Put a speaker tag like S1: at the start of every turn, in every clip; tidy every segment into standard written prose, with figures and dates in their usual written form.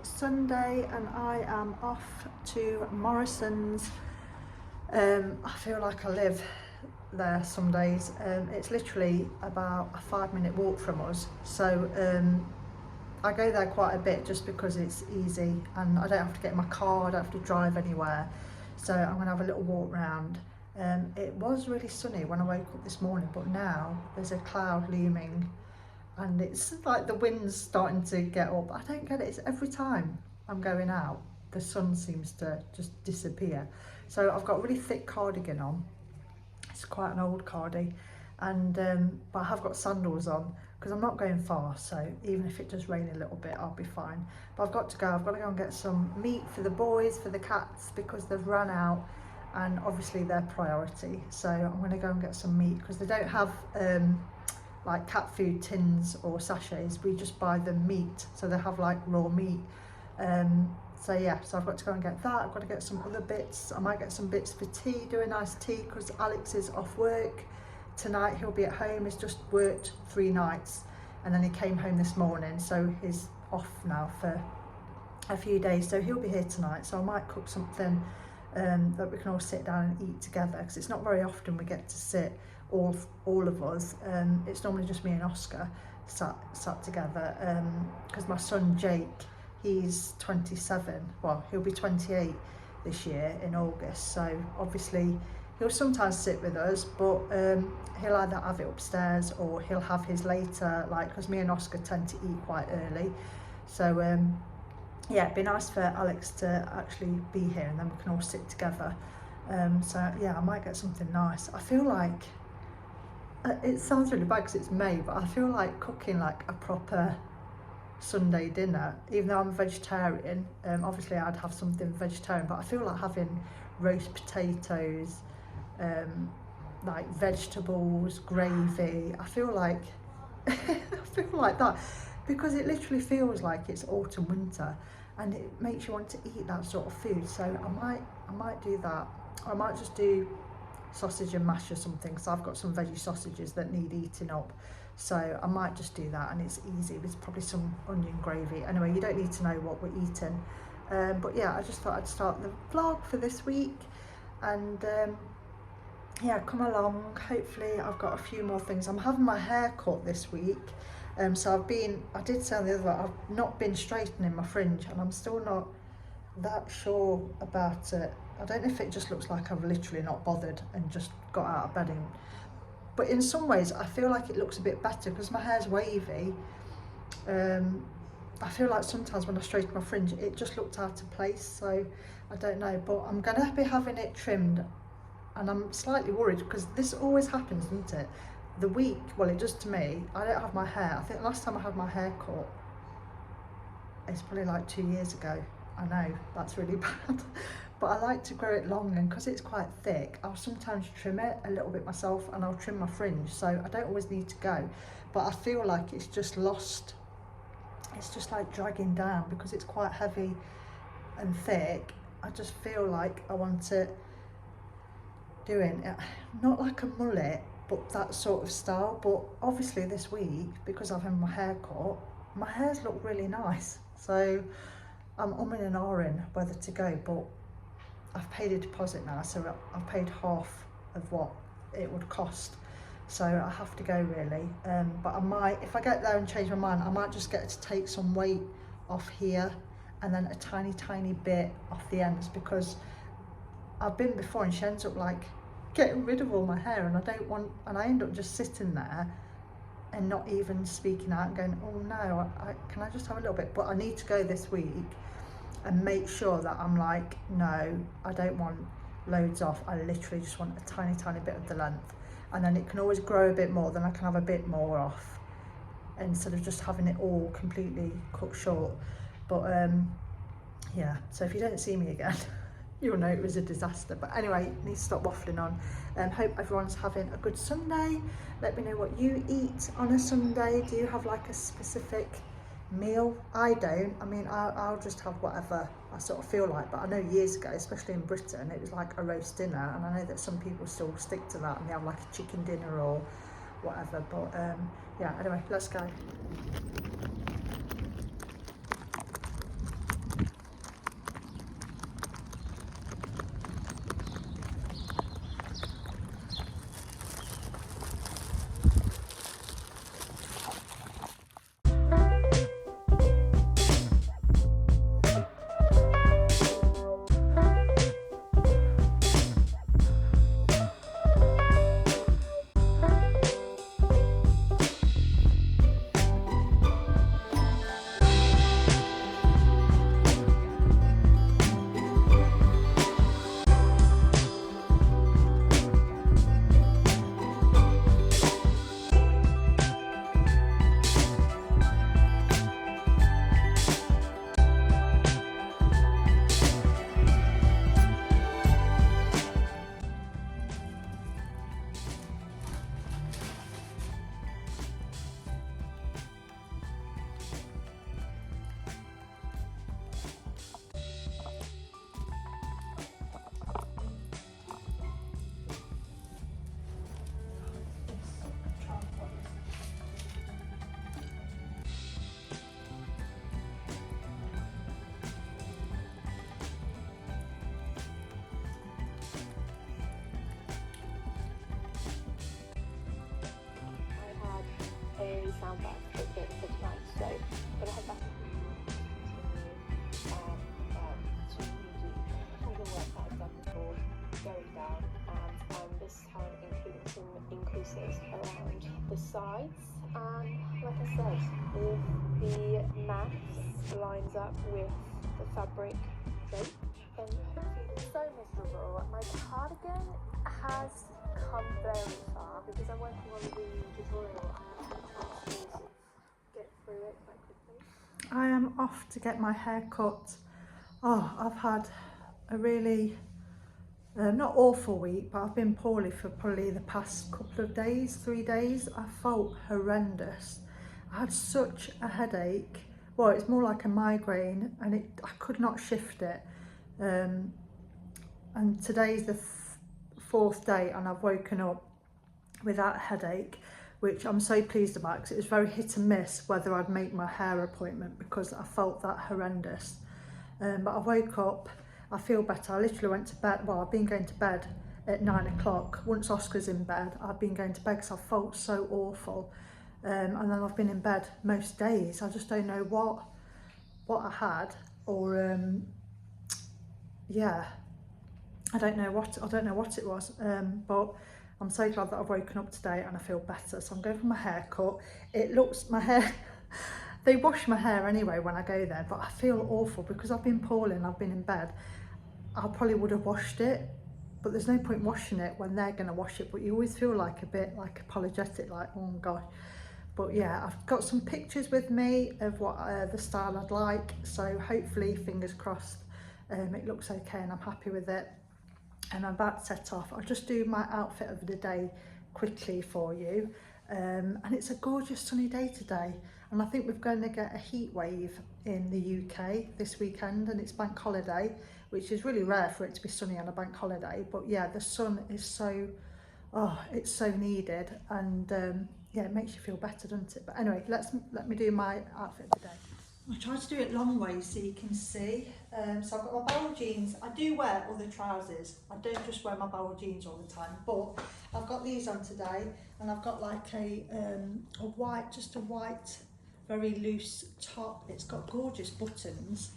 S1: It's Sunday and I am off to Morrison's. I feel like I live there some days. It's literally about a 5-minute walk from us, so I go there quite a bit just because it's easy and I don't have to get in my car, I don't have to drive anywhere, so I'm going to have a little walk round. It was really sunny when I woke up this morning, but now there's a cloud looming and it's like the wind's starting to get up. I don't get it. It's every time I'm going out, the sun seems to just disappear. So I've got a really thick cardigan on. It's quite an old cardi, and but I have got sandals on because I'm not going far. So even if it does rain a little bit, I'll be fine. But I've got to go. I've got to go and get some meat for the boys, for the cats, because they've run out, and obviously they're priority. So I'm going to go and get some meat because they don't have like cat food tins or sachets. We just buy them meat, so they have like raw meat. So yeah, so I've got to go and get that. I've got to get some other bits. I might get some bits for tea, do a nice tea, because Alex is off work tonight. He'll be at home. He's just worked 3 nights and then he came home this morning, so he's off now for a few days, so he'll be here tonight. So I might cook something that we can all sit down and eat together, because it's not very often we get to sit all of us. It's normally just me and Oscar sat together, because my son Jake, he's 27, well he'll be 28 this year in August, so obviously he'll sometimes sit with us, but he'll either have it upstairs or he'll have his later, like, because me and Oscar tend to eat quite early. So yeah, it'd be nice for Alex to actually be here and then we can all sit together. So yeah, I might get something nice. I feel like, it sounds really bad because it's May, but I feel like cooking like a proper Sunday dinner, even though I'm a vegetarian. Obviously I'd have something vegetarian, but I feel like having roast potatoes, like vegetables, gravy. I feel like I feel like that, because it literally feels like it's autumn winter and it makes you want to eat that sort of food. So I might do that, or I might just do sausage and mash or something, because I've got some veggie sausages that need eating up. So I might just do that, and it's easy. There's probably some onion gravy. Anyway, you don't need to know what we're eating. But yeah, I just thought I'd start the vlog for this week, and yeah, come along. Hopefully I've got a few more things. I'm having my hair cut this week. So I did say on the other one, I've not been straightening my fringe, and I'm still not that sure about it. I don't know if it just looks like I've literally not bothered and just got out of bed. But in some ways I feel like it looks a bit better because my hair's wavy. I feel like sometimes when I straighten my fringe it just looked out of place, so I don't know. But I'm gonna be having it trimmed, and I'm slightly worried because this always happens, doesn't it? The week, well, it does to me. I don't have my hair. I think last time I had my hair cut, it's probably like 2 years ago. I know, that's really bad. But I like to grow it long, and because it's quite thick, I'll sometimes trim it a little bit myself, and I'll trim my fringe, so I don't always need to go. But I feel like it's just lost, it's just like dragging down because it's quite heavy and thick. I just feel like I want it doing it, not like a mullet, but that sort of style. But obviously this week, because I've had my hair cut, my hair's look really nice, so I'm umming and ahhing whether to go. But I've paid a deposit now, so I've paid half of what it would cost, so I have to go really. But I might, if I get there and change my mind, I might just get to take some weight off here and then a tiny bit off the ends, because I've been before and she ends up like getting rid of all my hair, and I don't want, and I end up just sitting there and not even speaking out and going, oh no, can I just have a little bit? But I need to go this week and make sure that I'm like, no, I don't want loads off. I literally just want a tiny bit of the length, and then it can always grow a bit more, then I can have a bit more off instead of just having it all completely cut short. But yeah, so if you don't see me again you'll know it was a disaster. But anyway, I need to stop waffling on, and hope everyone's having a good Sunday. Let me know what you eat on a Sunday. Do you have like a specific meal? I don't. I mean, I'll just have whatever I sort of feel like, but I know years ago, especially in Britain, it was like a roast dinner, and I know that some people still stick to that and they have like a chicken dinner or whatever. But yeah, anyway, let's go.
S2: downburst for tonight. So I'm gonna head back to redo all the work that I've done before going down, and this time including some increases around the sides. And like I said, if the maths lines up with the fabric shape, then hopefully it's so miserable. My cardigan has come very far because I'm working on the tutorial to get through it quite quickly.
S1: I am off to get my hair cut. Oh, I've had a really not awful week, but I've been poorly for probably the past couple of days, 3 days. I felt horrendous. I had such a headache. Well, it's more like a migraine, and I could not shift it. And today's the 4th day, and I've woken up without a headache, which I'm so pleased about, because it was very hit and miss whether I'd make my hair appointment because I felt that horrendous. But I woke up, I feel better. I literally went to bed, well, I've been going to bed at 9 o'clock. Once Oscar's in bed, I've been going to bed because I felt so awful. And then I've been in bed most days. I just don't know what I had, or yeah, I don't know what it was. But I'm so glad that I've woken up today and I feel better. So I'm going for my haircut. My hair, they wash my hair anyway when I go there, but I feel awful because I've been poorly and I've been in bed. I probably would have washed it, but there's no point washing it when they're going to wash it. But you always feel like a bit like apologetic, like, oh gosh. But yeah, I've got some pictures with me of what the style I'd like. So hopefully, fingers crossed, it looks okay and I'm happy with it. And I'm about to set off. I'll just do my outfit of the day quickly for you. And it's a gorgeous sunny day today. And I think we're going to get a heat wave in the UK this weekend, and it's bank holiday, which is really rare for it to be sunny on a bank holiday. But yeah, the sun is so, it's so needed, and yeah, it makes you feel better, doesn't it? But anyway, let me do my outfit of the day. I try to do it long ways so you can see. So I've got my barrel jeans. I do wear other trousers. I don't just wear my barrel jeans all the time, but I've got these on today, and I've got like a white, very loose top. It's got gorgeous buttons.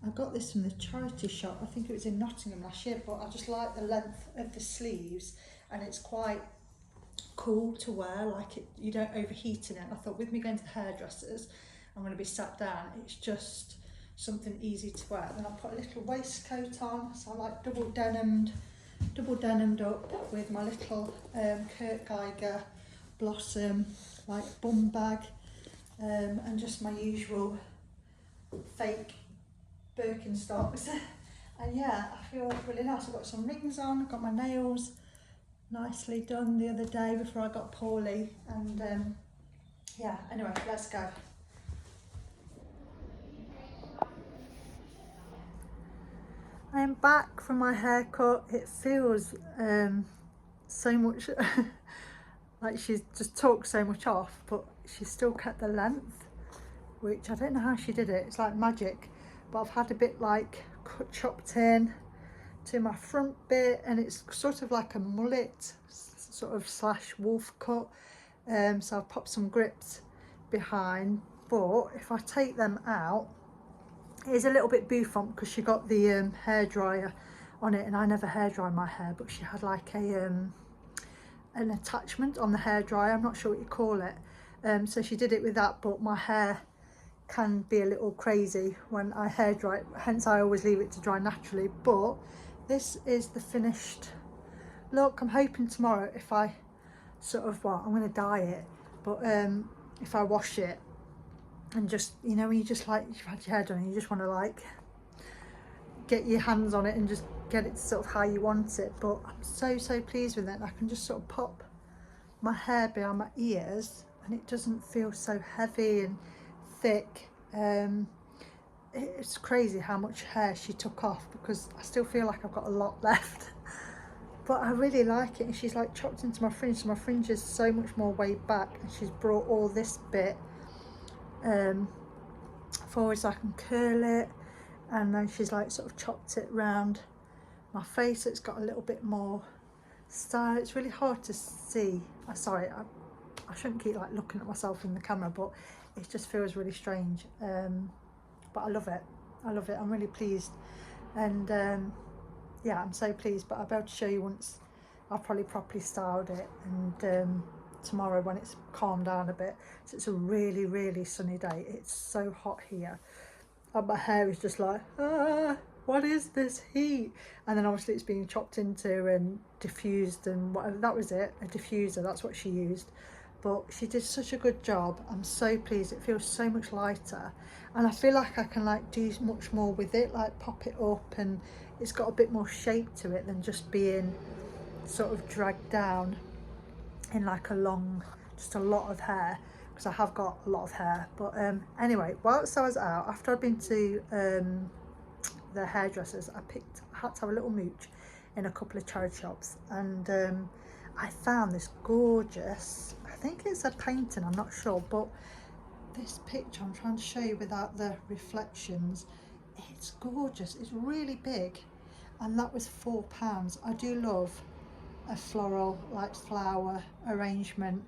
S1: I got this from the charity shop. I think it was in Nottingham last year, but I just like the length of the sleeves, and it's quite cool to wear. Like you don't overheat in it. And I thought, with me going to the hairdressers, I'm going to be sat down. It's just something easy to wear. Then I put a little waistcoat on, so I like double denimed up with my little Kurt Geiger Blossom like bum bag, and just my usual fake Birkenstocks. And yeah, I feel really nice. I've got some rings on. I've got my nails nicely done the other day before I got poorly, and yeah, anyway, let's go. I am back from my haircut. It feels so much like she's just talked so much off, but she's still kept the length, which I don't know how she did it. It's like magic. But I've had a bit like chopped in to my front bit, and it's sort of like a mullet sort of / wolf cut. So I've popped some grips behind, but if I take them out, it is a little bit bouffant because she got the hairdryer on it, and I never hairdry my hair, but she had like an attachment on the hairdryer. I'm not sure what you call it. So she did it with that, but my hair can be a little crazy when I hairdry, hence I always leave it to dry naturally. But this is the finished look. I'm hoping tomorrow, if I sort of, well, I'm going to dye it, but if I wash it, and just, you know, when you just like, you've had your hair done and you just want to like get your hands on it and just get it sort of how you want it. But I'm so pleased with it. I can just sort of pop my hair behind my ears and it doesn't feel so heavy and thick. It's crazy how much hair she took off, because I still feel like I've got a lot left. But I really like it, and she's like chopped into my fringe, so my fringe is so much more way back, and she's brought all this bit forward so I can curl it, and then she's like sort of chopped it round my face so it's got a little bit more style. It's really hard to see. Sorry, I shouldn't keep like looking at myself in the camera, but it just feels really strange. But I love it. I love it. I'm really pleased, and yeah, I'm so pleased. But I'll be able to show you once I've probably properly styled it, and tomorrow when it's calmed down a bit. So it's a really, really sunny day. It's so hot here, and my hair is just like, what is this heat? And then obviously it's being chopped into and diffused and whatever. That was it, a diffuser, that's what she used. But she did such a good job. I'm so pleased. It feels so much lighter, and I feel like I can like do much more with it, like pop it up, and it's got a bit more shape to it than just being sort of dragged down in like a long, just a lot of hair, because I have got a lot of hair. But anyway, whilst I was out, after I'd been to the hairdressers, I had to have a little mooch in a couple of charity shops, and I found this gorgeous, I think it's a painting, I'm not sure, but this picture I'm trying to show you without the reflections, it's gorgeous. It's really big, and that was £4. I do love a floral, like flower arrangement,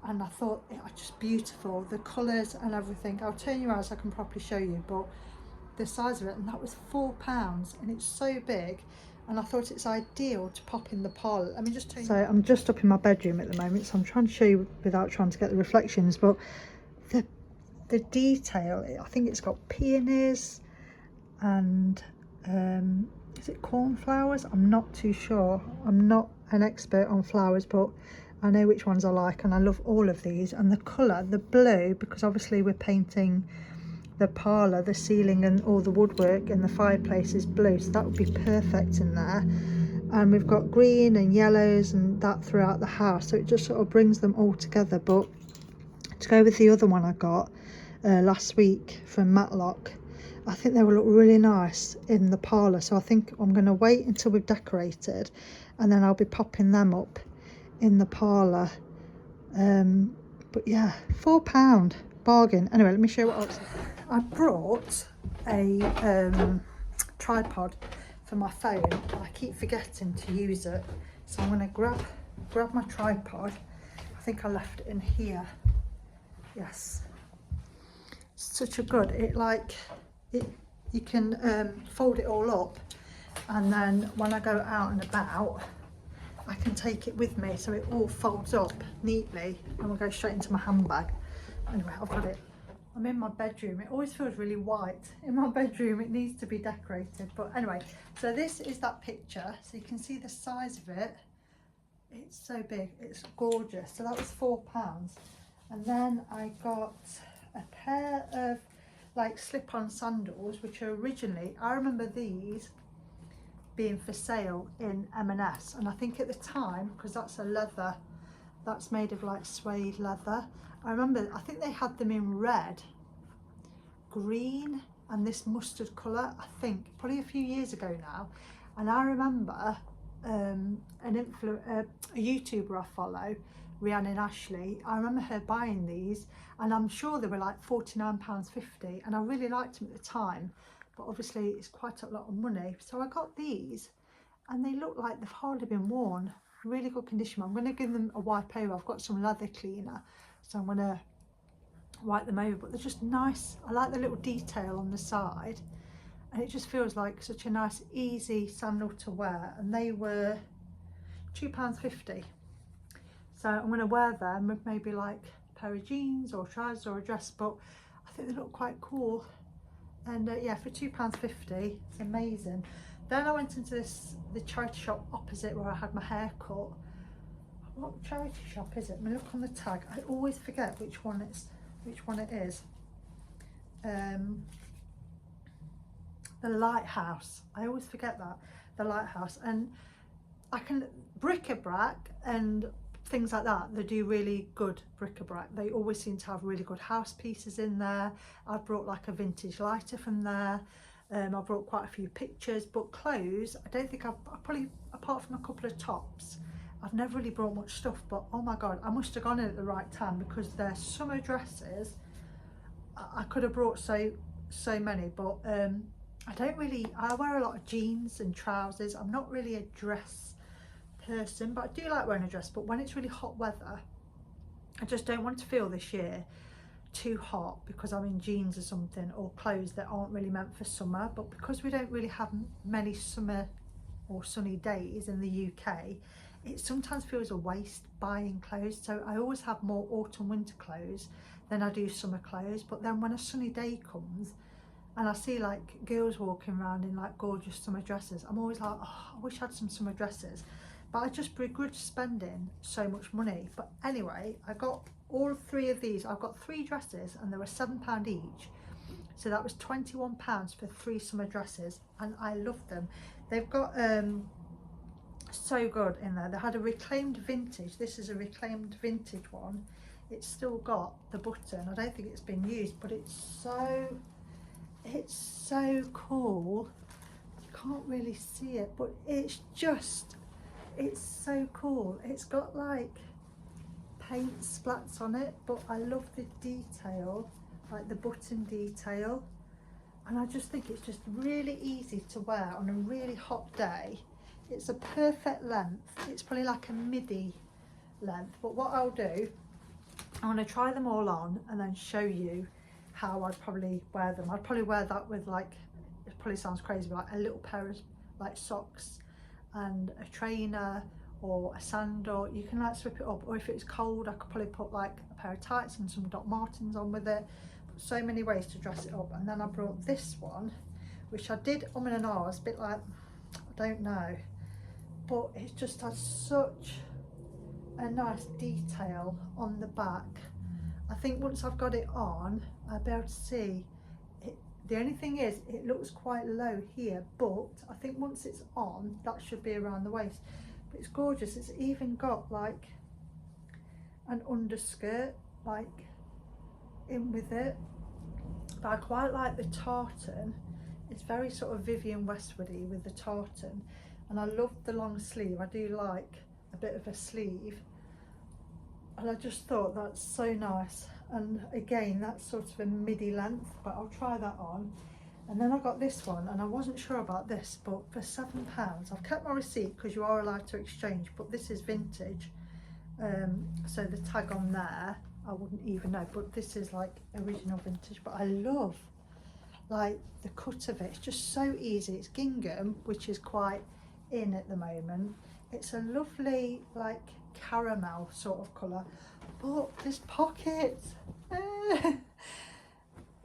S1: and I thought it was just beautiful, the colours and everything. I'll turn you around so I can properly show you, but the size of it, and that was £4, and it's so big, and I thought it's ideal to pop in the parlour. Let me just tell you. So I'm just up in my bedroom at the moment, so I'm trying to show you without trying to get the reflections, but the detail, I think it's got peonies and is it cornflowers? I'm not too sure. I'm not an expert on flowers, but I know which ones I like, and I love all of these. And the colour, the blue, because obviously we're painting the parlour, the ceiling and all the woodwork and the fireplace is blue, so that would be perfect in there. And we've got green and yellows and that throughout the house, so it just sort of brings them all together. But to go with the other one I got last week from Matlock, I think they will look really nice in the parlour, so I think I'm going to wait until we've decorated, and then I'll be popping them up in the parlour. But yeah, £4, bargain. Anyway, let me show you what else. I brought a tripod for my phone. I keep forgetting to use it, so I'm going to grab my tripod. I think I left it in here. Yes, such a good, you can fold it all up, and then when I go out and about I can take it with me, so it all folds up neatly and will go straight into my handbag. Anyway, I've got it. I'm in my bedroom. It always feels really white in my bedroom. It needs to be decorated. But anyway, so this is that picture, so you can see the size of it. It's so big, it's gorgeous. So that was £4. And then I got a pair of like slip-on sandals, which are originally, I remember these being for sale in M&S, and I think at the time, because that's a leather, that's made of like suede leather, I remember, I think they had them in red, green and this mustard colour, I think probably a few years ago now. And I remember a YouTuber I follow, Rhiannon Ashley, I remember her buying these, and I'm sure they were like £49.50, and I really liked them at the time, but obviously it's quite a lot of money. So I got these, and they look like they've hardly been worn. Really good condition. I'm going to give them a wipe over. I've got some leather cleaner, so I'm going to wipe them over, but they're just nice. I like the little detail on the side, and it just feels like such a nice easy sandal to wear. And they were £2.50, so I'm going to wear them with maybe like a pair of jeans or trousers or a dress, but I think they look quite cool. And yeah, for £2.50, it's amazing. Then I went into the charity shop opposite where I had my hair cut. What charity shop is it? Let me look on the tag. I always forget which one it is. The Lighthouse. I always forget that. The Lighthouse. And I can bric-a-brac and things like that. They do really good bric-a-brac. They always seem to have really good house pieces in there. I brought like a vintage lighter from there. I brought quite a few pictures, but clothes, I don't think I've probably, apart from a couple of tops, I've never really brought much stuff. But oh my god, I must have gone in at the right time, because their summer dresses, I could have brought so many, but I wear a lot of jeans and trousers. I'm not really a dress person, but I do like wearing a dress. But when it's really hot weather, I just don't want to feel this year too hot because I'm in jeans or something, or clothes that aren't really meant for summer. But because we don't really have many summer or sunny days in the UK, it sometimes feels a waste buying clothes. So I always have more autumn winter clothes than I do summer clothes. But then when a sunny day comes and I see like girls walking around in like gorgeous summer dresses, I'm always like, oh, I wish I had some summer dresses. But I just begrudge spending so much money. But anyway, I got all 3 of these. I've got 3 dresses and they were £7 each. So that was £21 for 3 summer dresses, and I love them. They've got so good in there. They had a reclaimed vintage. This is a reclaimed vintage one. It's still got the button. I don't think it's been used, but it's so cool. You can't really see it, but it's so cool. It's got like paint splats on it, but I love the detail, like the button detail, and I just think it's just really easy to wear on a really hot day. It's a perfect length. It's probably like a midi length, but what I'll do, I want to try them all on and then show you how I'd probably wear them. I'd probably wear that with, like, it probably sounds crazy, but like a little pair of like socks and a trainer or a sandal. You can like swip it up, or if it's cold I could probably put like a pair of tights and some Doc Martens on with it. So many ways to dress it up. And then I brought this one, which I did and ahs, a bit like, I don't know, but it just has such a nice detail on the back. I think once I've got it on, I'll be able to see it. The only thing is it looks quite low here, but I think once it's on, that should be around the waist. But it's gorgeous. It's even got like an underskirt like in with it. But I quite like the tartan. It's very sort of Vivienne Westwoody with the tartan, and I love the long sleeve. I do like a bit of a sleeve, and I just thought that's so nice. And again, that's sort of a midi length, but I'll try that on. And then I got this one, and I wasn't sure about this, but for £7, I've kept my receipt because you are allowed to exchange, but this is vintage. So the tag on there, I wouldn't even know, but this is like original vintage. But I love like the cut of it. It's just so easy. It's gingham, which is quite in at the moment. It's a lovely like caramel sort of colour, but there's pockets.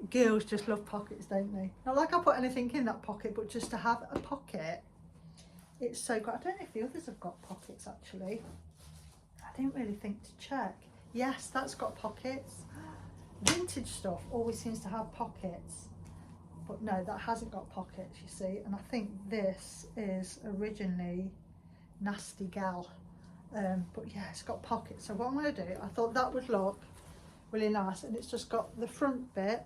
S1: Girls just love pockets, don't they? Not like I put anything in that pocket, but just to have a pocket, it's so good. I don't know if the others have got pockets actually. I don't really think to check. Yes, that's got pockets. Vintage stuff always seems to have pockets, but no, that hasn't got pockets, you see. And I think this is originally Nasty Gal, but yeah, it's got pockets. So what I'm going to do, I thought that would look really nice, and it's just got the front bit,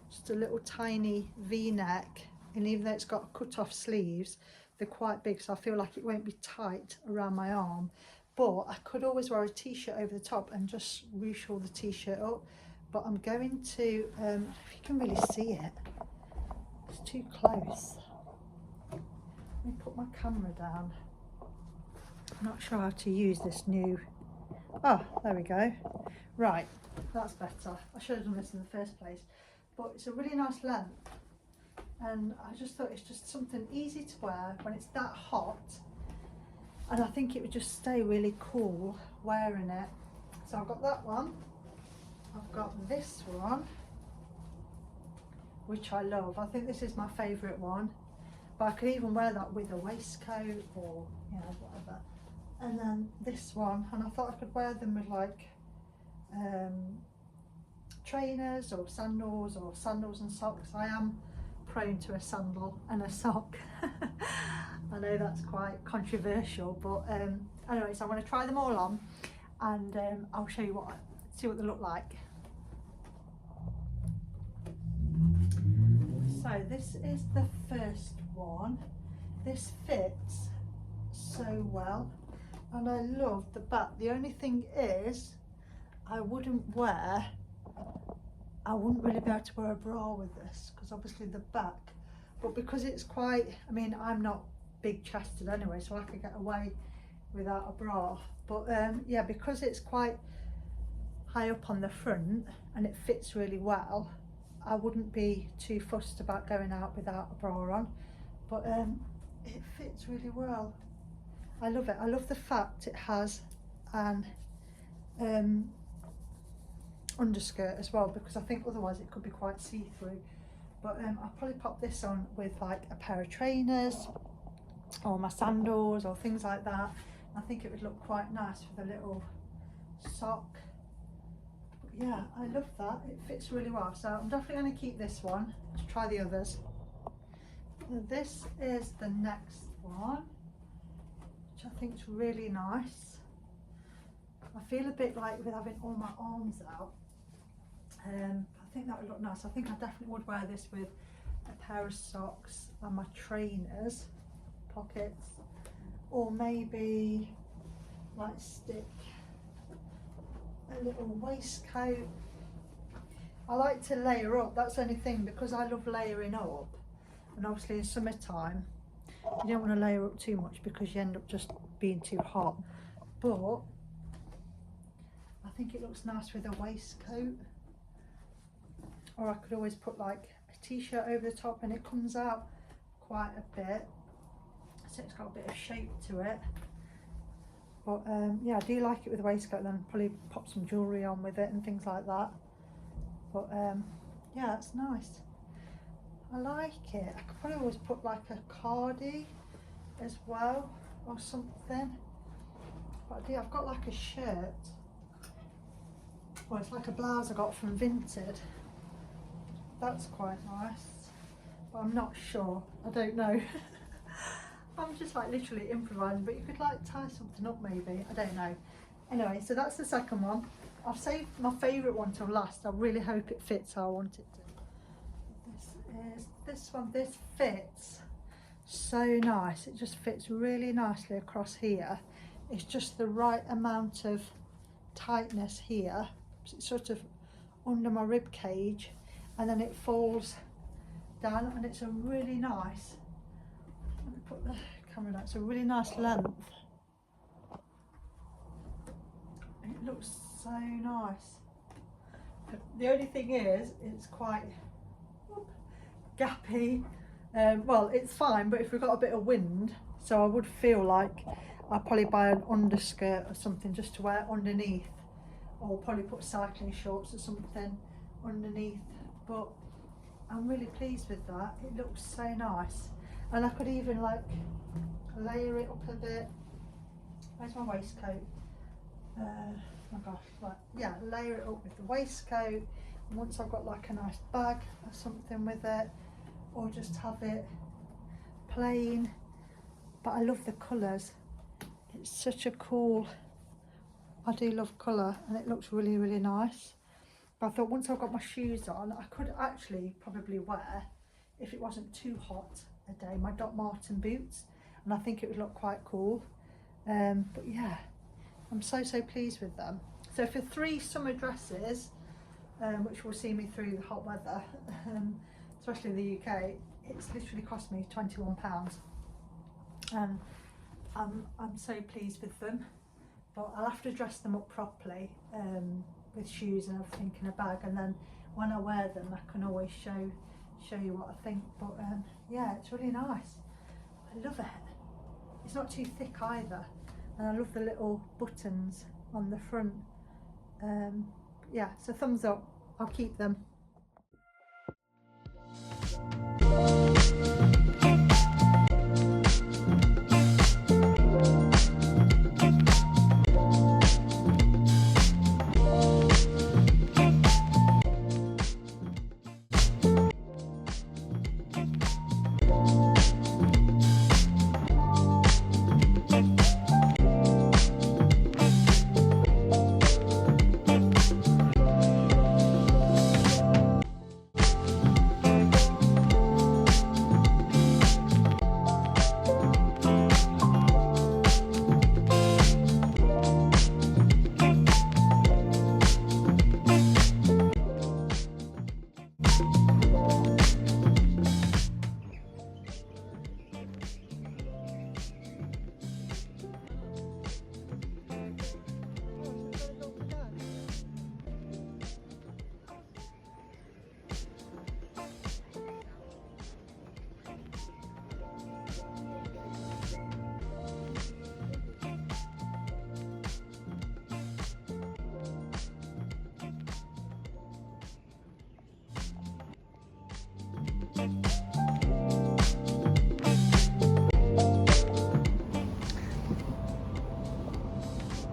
S1: just a little tiny V-neck, and even though it's got cut off sleeves, they're quite big, so I feel like it won't be tight around my arm. But I could always wear a t-shirt over the top and just ruche the t-shirt up. But I'm going to, if you can really see it, it's too close. Let me put my camera down. I'm not sure how to use this new, oh, there we go. Right, that's better. I should have done this in the first place. But it's a really nice length, and I just thought it's just something easy to wear when it's that hot, and I think it would just stay really cool wearing it. So I've got that one, I've got this one, which I love. I think this is my favourite one, but I could even wear that with a waistcoat or, you know, whatever. And then this one, and I thought I could wear them with like trainers or sandals and socks. I am prone to a sandal and a sock. I know that's quite controversial, but anyway, so I'm going to try them all on, and I'll show you see what they look like. So this is the first one. This fits so well, and I love the back. The only thing is I wouldn't really be able to wear a bra with this, because obviously the back, but because it's quite, I mean, I'm not big chested anyway, so I could get away without a bra, but yeah, because it's quite high up on the front and it fits really well, I wouldn't be too fussed about going out without a bra on. But it fits really well. I love it. I love the fact it has an underskirt as well, because I think otherwise it could be quite see-through. But I'll probably pop this on with like a pair of trainers or my sandals or things like that. I think it would look quite nice with a little sock. But yeah, I love that. It fits really well. So I'm definitely going to keep this one to try the others. This is the next one, which I think is really nice. I feel a bit like with having all my arms out. I think that would look nice. I think I definitely would wear this with a pair of socks and my trainers, pockets, or maybe like stick a little waistcoat. I like to layer up, that's the only thing, because I love layering up. And obviously in summertime you don't want to layer up too much because you end up just being too hot. But I think it looks nice with a waistcoat, or I could always put like a t-shirt over the top and it comes out quite a bit, so it's got a bit of shape to it. But yeah, I do like it with a waistcoat. Then probably pop some jewellery on with it and things like that. But yeah, it's nice. I like it. I could probably always put like a cardi as well or something. But I've got like a shirt. Well, it's like a blouse I got from Vinted. That's quite nice. But I'm not sure. I don't know. I'm just like literally improvising, but you could like tie something up maybe. I don't know. Anyway, so that's the second one. I've saved my favourite one till last. I really hope it fits how I want it to. This is this one. This fits so nice. It just fits really nicely across here. It's just the right amount of tightness here. It's sort of under my rib cage, and then it falls down, and it's a really nice, let me put the camera down, it's a really nice length. It looks so nice. The only thing is it's quite gappy. Well, it's fine, but if we've got a bit of wind, so I would feel like I'll probably buy an underskirt or something just to wear underneath, or probably put cycling shorts or something underneath. But I'm really pleased with that. It looks so nice, and I could even like layer it up a bit. Where's my waistcoat? Oh my gosh, like yeah, layer it up with the waistcoat, and once I've got like a nice bag or something with it, or just have it plain. But I love the colours. It's such a cool, I do love colour, and it looks really, really nice. But I thought once I've got my shoes on, I could actually probably wear, if it wasn't too hot a day, my Doc Marten boots, and I think it would look quite cool. But yeah, I'm so pleased with them. So for 3 summer dresses, which will see me through the hot weather, especially in the UK, it's literally cost me £21. And I'm so pleased with them. But I'll have to dress them up properly, with shoes and everything in a bag, and then when I wear them I can always show you what I think. But yeah, it's really nice. I love it. It's not too thick either, and I love the little buttons on the front. Yeah, so thumbs up. I'll keep them.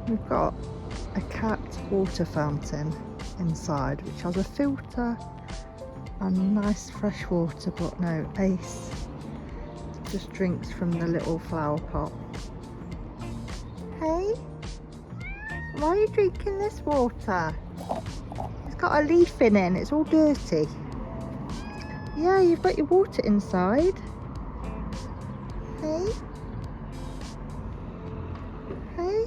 S1: We've got a cat water fountain inside, which has a filter and nice fresh water, but no, Ace just drinks from the little flower pot. Hey, why are you drinking this water? It's got a leaf in it and it's all dirty. Yeah, you've got your water inside. Hey? Hey?